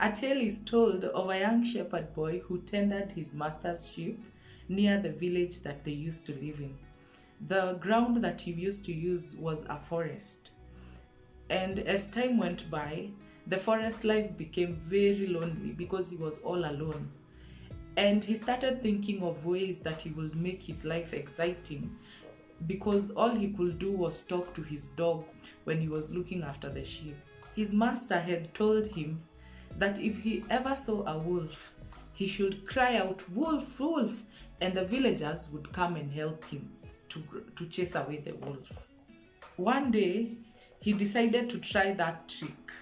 A tale is told of a young shepherd boy who tended his master's sheep near the village that they used to live in. The ground that he used to use was a forest. And as time went by, the forest life became very lonely because he was all alone. And he started thinking of ways that he would make his life exciting because all he could do was talk to his dog when he was looking after the sheep. His master had told him that if he ever saw a wolf, he should cry out, "Wolf, wolf," and the villagers would come and help him to chase away the wolf. One day, he decided to try that trick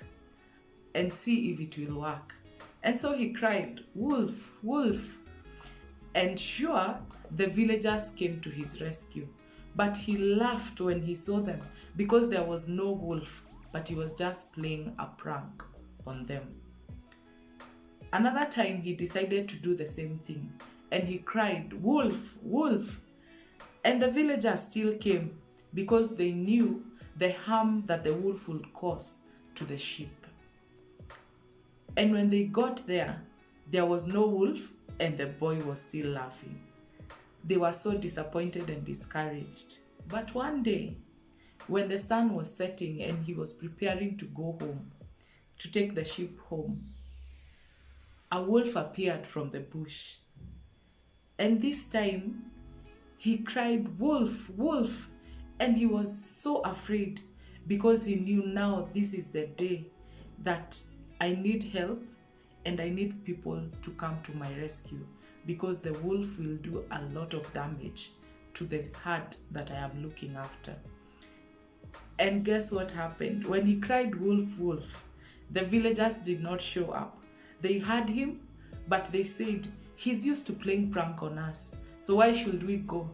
and see if it will work. And so he cried, "Wolf, wolf." And sure, the villagers came to his rescue. But he laughed when he saw them because there was no wolf, but he was just playing a prank on them. Another time, he decided to do the same thing and he cried, "Wolf, wolf." And the villagers still came because they knew the harm that the wolf would cause to the sheep. And when they got there was no wolf and the boy was still laughing. They were so disappointed and discouraged. But one day, when the sun was setting and he was preparing to go home, to take the sheep home, a wolf appeared from the bush. And this time, he cried, "Wolf, wolf." And he was so afraid because he knew now this is the day that I need help and I need people to come to my rescue because the wolf will do a lot of damage to the herd that I am looking after. And guess what happened? When he cried, "Wolf, wolf," the villagers did not show up. They heard him, but they said, "He's used to playing prank on us, so why should we go?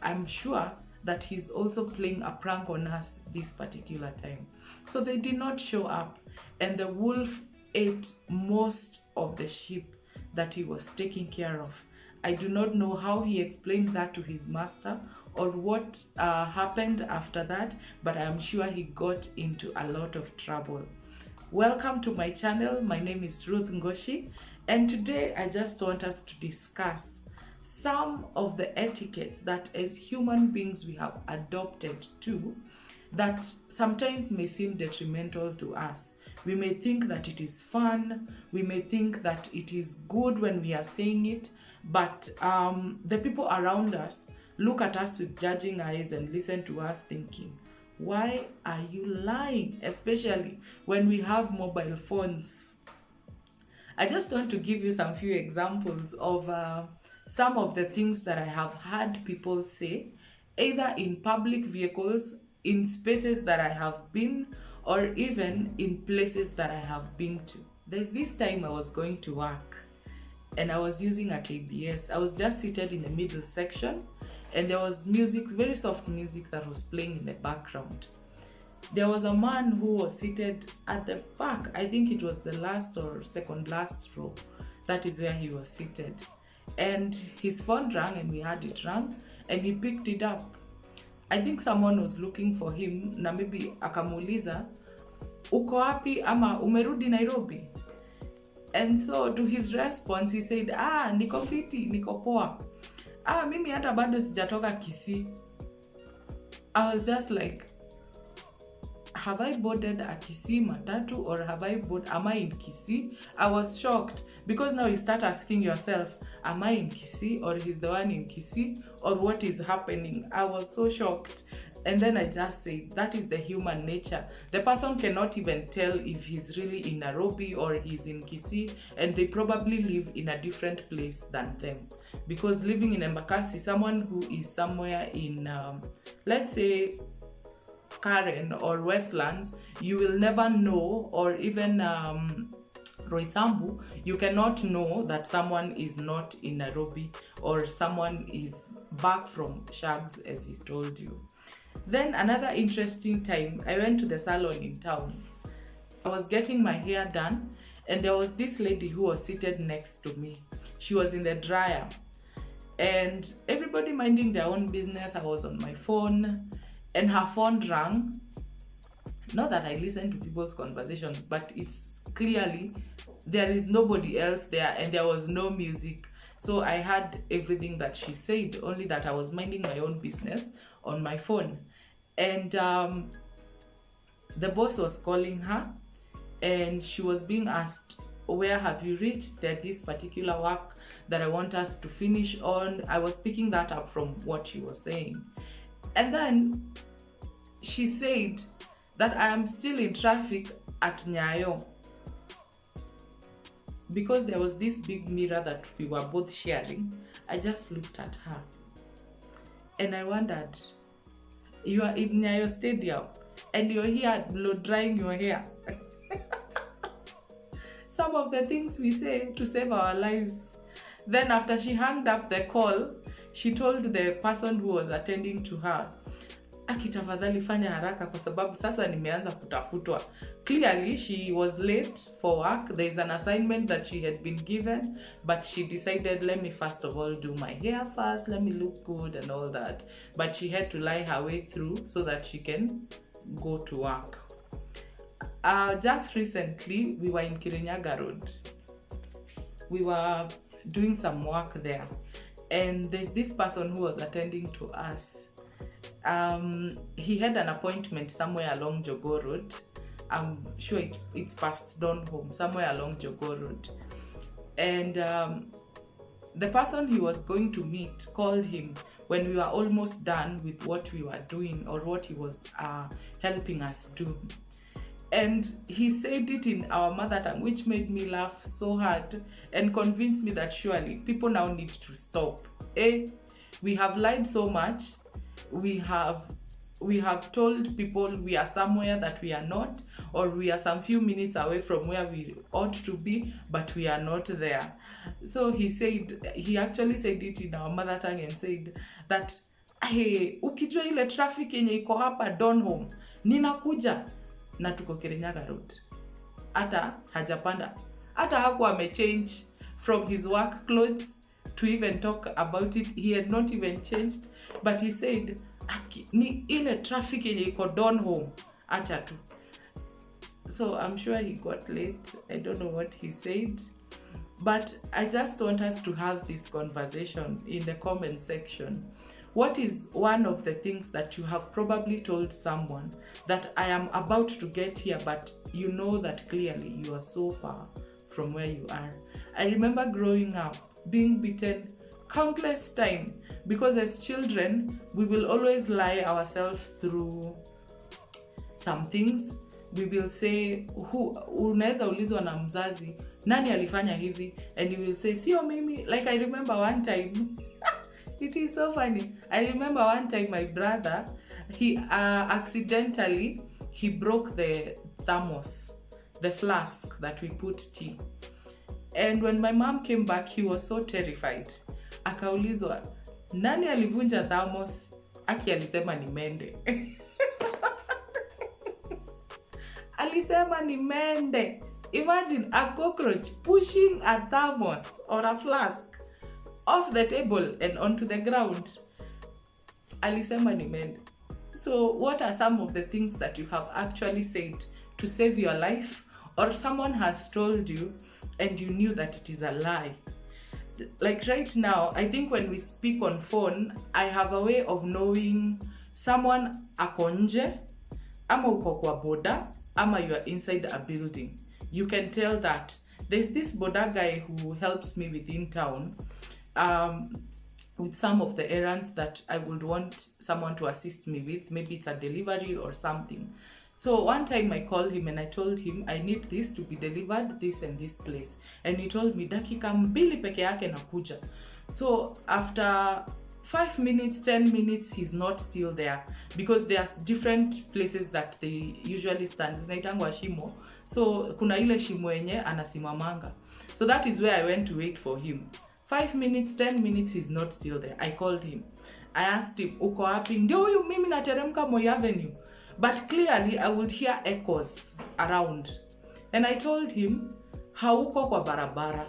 I'm sure that he's also playing a prank on us this particular time." So they did not show up, and the wolf ate most of the sheep that he was taking care of. I do not know how he explained that to his master or what happened after that, but I am sure he got into a lot of trouble. Welcome to my channel. My name is Ruth Ngoshi, and today I just want us to discuss some of the etiquettes that as human beings we have adopted to that sometimes may seem detrimental to us. We may think that it is fun, we may think that it is good when we are saying it, but the people around us look at us with judging eyes and listen to us thinking, "Why are you lying?" Especially when we have mobile phones. I just want to give you some few examples of some of the things that I have heard people say, either in public vehicles, in spaces that I have been, or even in places that I have been to. There's this time I was going to work and I was using a KBS. I was just seated in the middle section and there was music, very soft music that was playing in the background. There was a man who was seated at the back. I think it was the last or second last row. That is where he was seated. And his phone rang and we had it rang and he picked it up. I think someone was looking for him na maybe akamuuliza, "Uko wapi ama umerudi Nairobi?" And so to his response he said, "Niko fiti, niko poa. Mimi hata bado sijatoka Kisii." I was just like, have I boarded a Kisii matatu or am I in Kisii? I was shocked because now you start asking yourself, am I in Kisii or he's the one in Kisii or what is happening? I was so shocked. And then I just said, that is the human nature. The person cannot even tell if he's really in Nairobi or he's in Kisii, and they probably live in a different place than them. Because living in Embakasi, someone who is somewhere in, let's say, Karen or Westlands, you will never know, or even Roysambu, you cannot know that someone is not in Nairobi or someone is back from Shags, as he told you. Then another interesting time, I went to the salon in town. I was getting my hair done and there was this lady who was seated next to me. She was in the dryer and everybody minding their own business. I was on my phone and her phone rang. Not that I listen to people's conversations, but it's clearly there is nobody else there and there was no music. So I heard everything that she said, only that I was minding my own business on my phone. And the boss was calling her and she was being asked, where have you reached? There's this particular work that I want us to finish on. I was picking that up from what she was saying. And then she said that I am still in traffic at Nyayo, because there was this big mirror that we were both sharing. I just looked at her and I wondered, you are in Nyayo Stadium and you're here blow drying your hair. Some of the things we say to save our lives. Then after she hung up the call, she told the person who was attending to her, akitafadhali fanya haraka kwa sababu sasa nimeanza kutafutwa. Clearly she was late for work. There is an assignment that she had been given, but she decided, let me first of all do my hair first, let me look good and all that. But she had to lie her way through so that she can go to work. Just recently, we were in Kirinyaga Road. We were doing some work there. And there's this person who was attending to us. He had an appointment somewhere along Jogoo Road. I'm sure it's past Donholm, somewhere along Jogoo Road. And the person he was going to meet called him when we were almost done with what we were doing, or what he was helping us do. And he said it in our mother tongue, which made me laugh so hard and convinced me that surely people now need to stop. We have lied so much. We have told people we are somewhere that we are not, or we are some few minutes away from where we ought to be, but we are not there. So he actually said it in our mother tongue and said that, hey, ukijua ile traffic yenye iko hapa Donholm, ninakuja. Na tuko Kirinyaga Road. Hata hajapanda. Hata hakuwa amechange from his work clothes to even talk about it. He had not even changed. But he said, ni ile traffic yenye iko Donholm. Acha tu. So I'm sure he got late. I don't know what he said. But I just want us to have this conversation in the comment section. What is one of the things that you have probably told someone that I am about to get here, but you know that clearly you are so far from where you are? I remember growing up being beaten countless times because as children, we will always lie ourselves through some things. We will say, unaweza ulizwa na mzazi, nani alifanya hivi? And you will say, sio mimi. Like I remember one time, it is so funny. I remember one time my brother, he accidentally broke the thermos, the flask that we put tea. And when my mom came back, he was so terrified. Akaulizwa, nani alivunja thermos? Aki alisema ni mende. Alisema ni mende. Imagine a cockroach pushing a thermos or a flask off the table and onto the ground. Alisema ni mende. So what are some of the things that you have actually said to save your life, or someone has told you and you knew that it is a lie? Like right now, I think when we speak on phone, I have a way of knowing someone ako nje, ama uko kwa boda, ama you are inside a building. You can tell that. There's this boda guy who helps me within town with some of the errands that I would want someone to assist me with. Maybe it's a delivery or something. So one time I called him and I told him I need this to be delivered this and this place. And he told me, dakika mbili peke yake nakuja. So after 5 minutes, 10 minutes, he's not still there, because there's different places that they usually stand. Zinaitangwa shimo. So kuna ile shimo yenye anasimamanga. So that is where I went to wait for him. 5 minutes, 10 minutes, he's not still there. I called him. I asked him, uko wapi? Ndio huyu mimi nateremka Moi Avenue. But clearly I would hear echoes around. And I told him, hauko kwa barabara.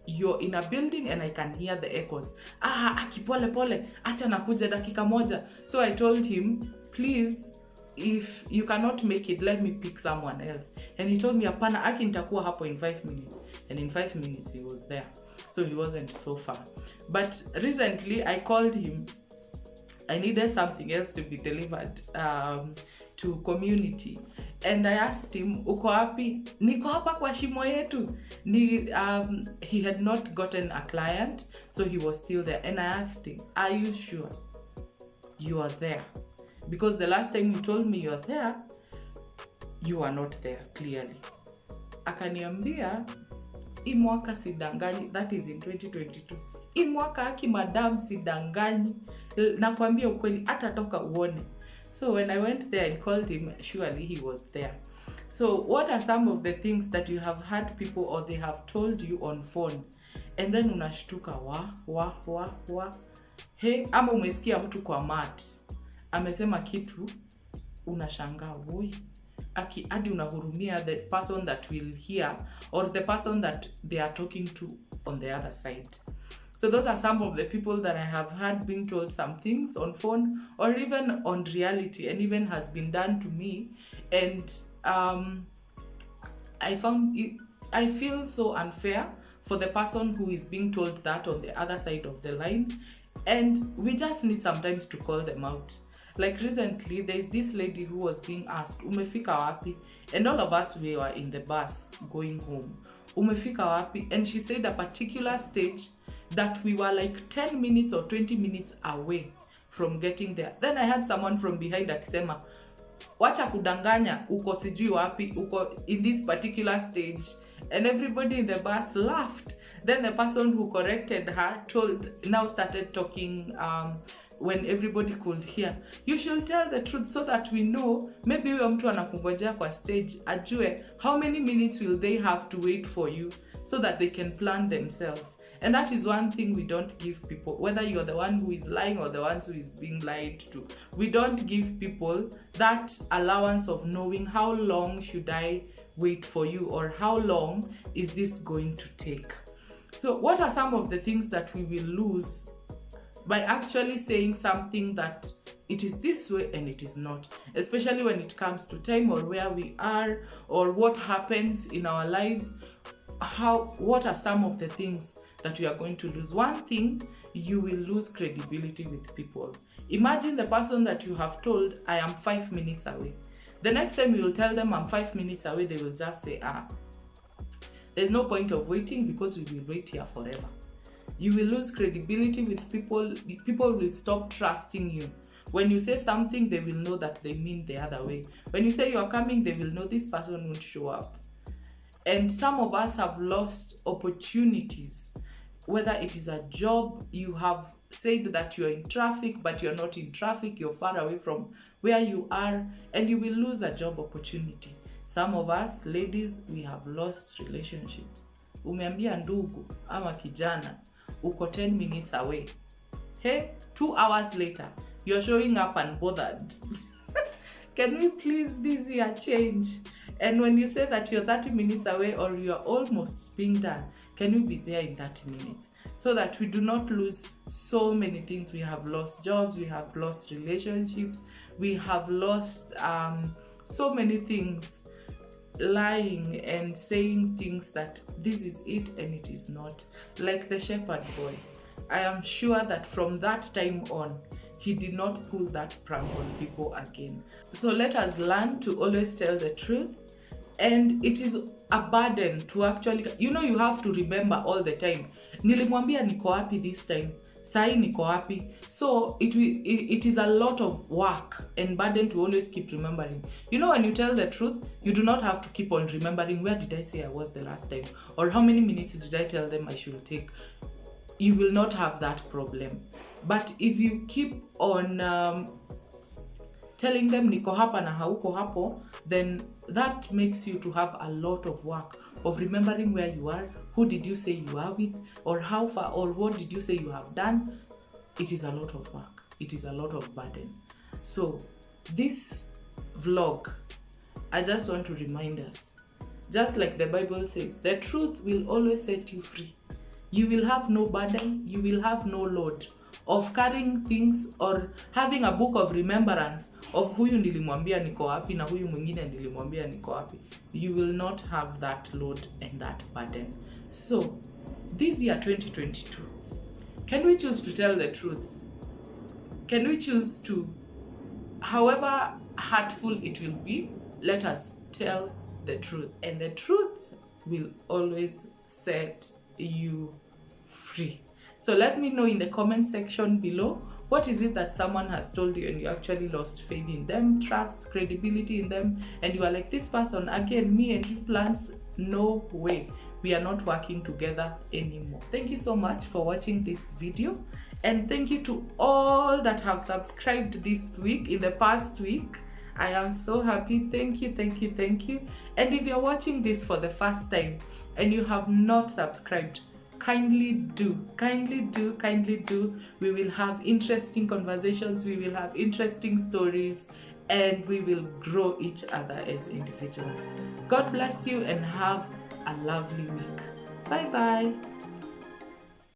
You're in a building and I can hear the echoes. Akipole pole, acha nakuja dakika moja. So I told him, please, if you cannot make it, let me pick someone else. And he told me, hapana, aki nitakuwa hapo in 5 minutes. And in 5 minutes he was there. So he wasn't so far. But recently I called him. I needed something else to be delivered to community. And I asked him, uko wapi? Niko hapa kwa shimo yetu. He had not gotten a client, so he was still there. And I asked him, are you sure you are there? Because the last time you told me you're there, you are not there, clearly. Akaniambia, hii mwaka sidanganyi, that is in 2022. Hii mwaka haki madam sidanganyi, nakwambia ukweli, atatoka uone. So when I went there and called him, surely he was there. So what are some of the things that you have heard people or they have told you on phone, and then unashtuka wa hey, ama umesikia mtu kwa mat amesema kitu, unashangaa woi, hadi unahurumia the person that will hear or the person that they are talking to on the other side. So those are some of the people that I have heard being told some things on phone or even on reality, and even has been done to me. And I feel so unfair for the person who is being told that on the other side of the line. And we just need sometimes to call them out. Like recently, there's this lady who was being asked, umefika wapi? And all of us, we were in the bus going home. Umefika wapi? And she said a particular stage that we were like 10 minutes or 20 minutes away from getting there. Then I had someone from behind akisema, wacha kudanganya, uko sijui wapi, uko in this particular stage. And everybody in the bus laughed. Then the person who corrected her now started talking when everybody could hear. You should tell the truth so that we know. Maybe huyo mtu anakungojea kwa stage, ajue how many minutes will they have to wait for you so that they can plan themselves. And that is one thing we don't give people, whether you're the one who is lying or the one who is being lied to. We don't give people that allowance of knowing how long should I wait for you or how long is this going to take. So what are some of the things that we will lose by actually saying something that it is this way and it is not, especially when it comes to time or where we are or what happens in our lives? What are some of the things that we are going to lose? One thing, you will lose credibility with people. Imagine the person that you have told, I am 5 minutes away. The next time you will tell them I'm 5 minutes away, they will just say, there's no point of waiting because we will wait here forever. You will lose credibility with people. People will stop trusting you. When you say something, they will know that they mean the other way. When you say you are coming, they will know this person won't show up. And some of us have lost opportunities, whether it is a job, you have said that you're in traffic, but you're not in traffic, you're far away from where you are, and you will lose a job opportunity. Some of us, ladies, we have lost relationships. Umeambia ndugu ama kijana, uko 10 minutes away. Hey, 2 hours later, you're showing up unbothered. Can we please this year change? And when you say that you're 30 minutes away or you're almost being done, can you be there in 30 minutes? So that we do not lose so many things. We have lost jobs, we have lost relationships, we have lost so many things, lying and saying things that this is it and it is not. Like the shepherd boy. I am sure that from that time on, he did not pull that prank on people again. So let us learn to always tell the truth. And it is a burden to actually, you have to remember all the time. Nilimwambia niko wapi this time. Sai niko wapi. So it is a lot of work and burden to always keep remembering. When you tell the truth, you do not have to keep on remembering, where did I say I was the last time? Or how many minutes did I tell them I should take? You will not have that problem. But if you keep on telling them niko hapa na hauko hapo, then that makes you to have a lot of work of remembering where you are, who did you say you are with, or how far, or what did you say you have done. It is a lot of work. It is a lot of burden. So this vlog, I just want to remind us, just like the Bible says, the truth will always set you free. You will have no burden, you will have no load of carrying things or having a book of remembrance of huyu nilimwambia niko wapi na huyu mwingine nilimwambia niko wapi. You will not have that load and that burden. So this year 2022, can we choose to tell the truth? Can we choose to, however hurtful it will be, let us tell the truth, and the truth will always set you free. So let me know in the comment section below, what is it that someone has told you and you actually lost faith in them, trust, credibility in them, and you are like, this person, again, me and you plans, no way, we are not working together anymore. Thank you so much for watching this video, and thank you to all that have subscribed this week, in the past week. I am so happy. Thank you, thank you, thank you. And if you're watching this for the first time and you have not subscribed, kindly do. We will have interesting conversations, we will have interesting stories, and we will grow each other as individuals. God bless you and have a lovely week. Bye bye.